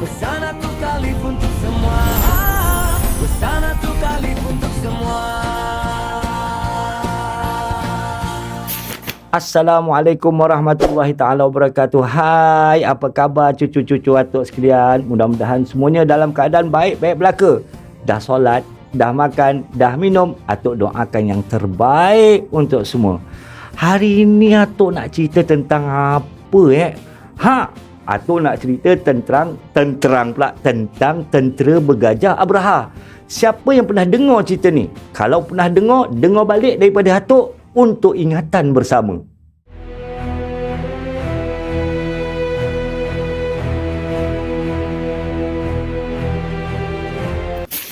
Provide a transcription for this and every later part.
Bersana tu kali untuk semua. Bersana tu kali untuk semua. Assalamualaikum warahmatullahi ta'ala wabarakatuh. Hai, apa khabar cucu-cucu atuk sekalian? Mudah-mudahan semuanya dalam keadaan baik-baik belaka. Dah solat, dah makan, dah minum. Atuk doakan yang terbaik untuk semua. Hari ini atuk nak cerita tentang apa atuk nak cerita tentang tentera bergajah Abraha. Siapa yang pernah dengar cerita ni? Kalau pernah dengar balik daripada atuk untuk ingatan bersama.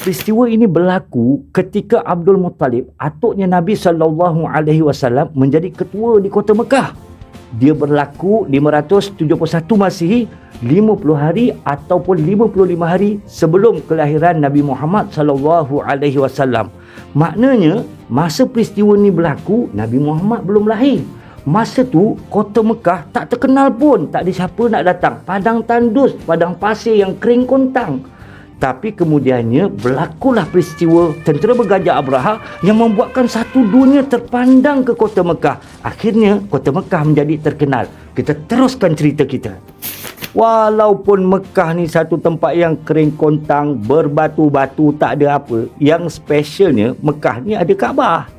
Peristiwa ini berlaku ketika Abdul Muttalib, atuknya Nabi SAW, menjadi ketua di kota Mekah. Dia berlaku 571 Masihi, 50 hari ataupun 55 hari sebelum kelahiran Nabi Muhammad SAW. Maknanya, masa peristiwa ni berlaku, Nabi Muhammad belum lahir. Masa tu, kota Mekah tak terkenal pun. Tak ada siapa nak datang. Padang tandus, padang pasir yang kering kontang. Tapi kemudiannya, berlakulah peristiwa tentera bergajah Abraha yang membuatkan satu dunia terpandang ke kota Mekah. Akhirnya, kota Mekah menjadi terkenal. Kita teruskan cerita kita. Walaupun Mekah ni satu tempat yang kering kontang, berbatu-batu, tak ada apa. Yang specialnya, Mekah ni ada Kaabah.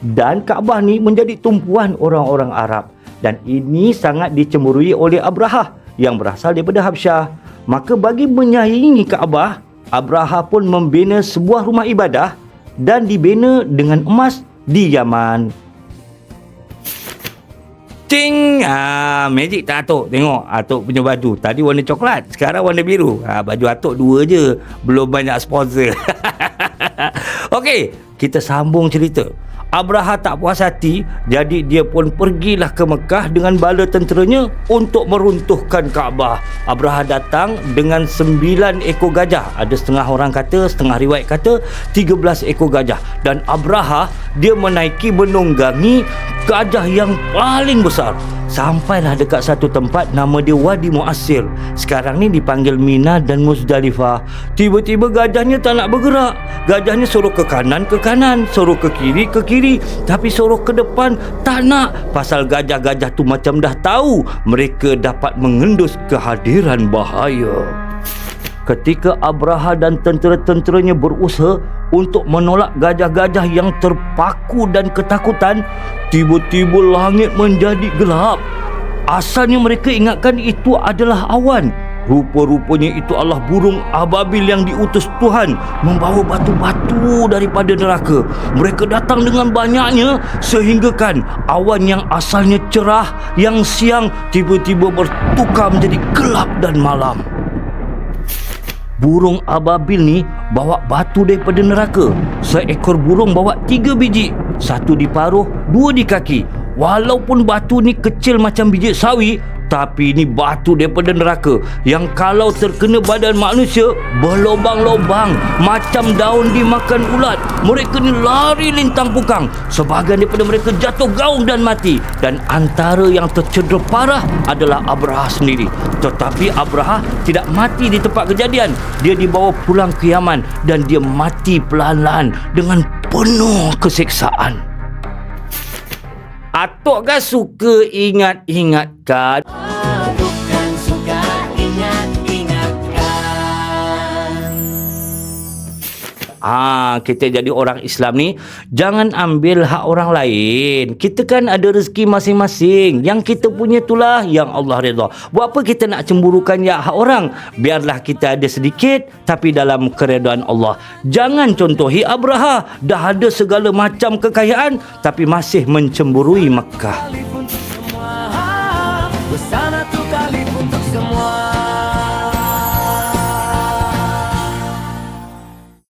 Dan Kaabah ni menjadi tumpuan orang-orang Arab. Dan ini sangat dicemburui oleh Abraha yang berasal daripada Habsyah. Maka bagi menyaingi Kaabah, Abraha pun membina sebuah rumah ibadah dan dibina dengan emas di Yaman. Ting! Magic tak atuk? Tengok atuk punya baju. Tadi warna coklat, sekarang warna biru. Baju atuk dua je. Belum banyak sponsor. Okey, kita sambung cerita. Abraha tak puas hati, jadi dia pun pergilah ke Mekah dengan bala tenteranya untuk meruntuhkan Kaabah. Abraha datang dengan 9 ekor gajah. Ada setengah orang kata, setengah riwayat kata 13 ekor gajah. Dan Abraha, dia menaiki menunggangi gajah yang paling besar. Sampailah dekat satu tempat nama dia Wadi Mu'assir. Sekarang ni dipanggil Mina dan Muzdalifah. Tiba-tiba gajahnya tak nak bergerak. Gajahnya suruh ke kanan, suruh ke kiri, tapi suruh ke depan tak nak. Pasal gajah-gajah tu macam dah tahu mereka dapat mengendus kehadiran bahaya. Ketika Abraha dan tentera-tenteranya berusaha untuk menolak gajah-gajah yang terpaku dan ketakutan, tiba-tiba langit menjadi gelap. Asalnya mereka ingatkan itu adalah awan. Rupa-rupanya itu adalah burung ababil yang diutus Tuhan membawa batu-batu daripada neraka. Mereka datang dengan banyaknya sehinggakan awan yang asalnya cerah, yang siang tiba-tiba bertukar menjadi gelap dan malam. Burung ababil ni bawa batu daripada neraka. Seekor burung bawa 3 biji. 1 di paruh, 2 di kaki. Walaupun batu ni kecil macam biji sawi, tapi ini batu daripada neraka yang kalau terkena badan manusia berlobang-lobang macam daun dimakan ulat. Mereka ni lari lintang pukang. Sebahagian daripada mereka jatuh gaung dan mati. Dan antara yang tercedera parah adalah Abraha sendiri. Tetapi Abraha tidak mati di tempat kejadian. Dia dibawa pulang ke Yaman dan dia mati perlahan-lahan dengan penuh keseksaan. Atuk kan suka ingat-ingatkan. Bukan suka ingat-ingatkan. Kita jadi orang Islam ni jangan ambil hak orang lain. Kita kan ada rezeki masing-masing. Yang kita punya itulah yang Allah redha. Buat apa kita nak cemburukan hak orang? Biarlah kita ada sedikit tapi dalam keredaan Allah. Jangan contohi Abraha, dah ada segala macam kekayaan tapi masih mencemburui Mekah. Bersana tu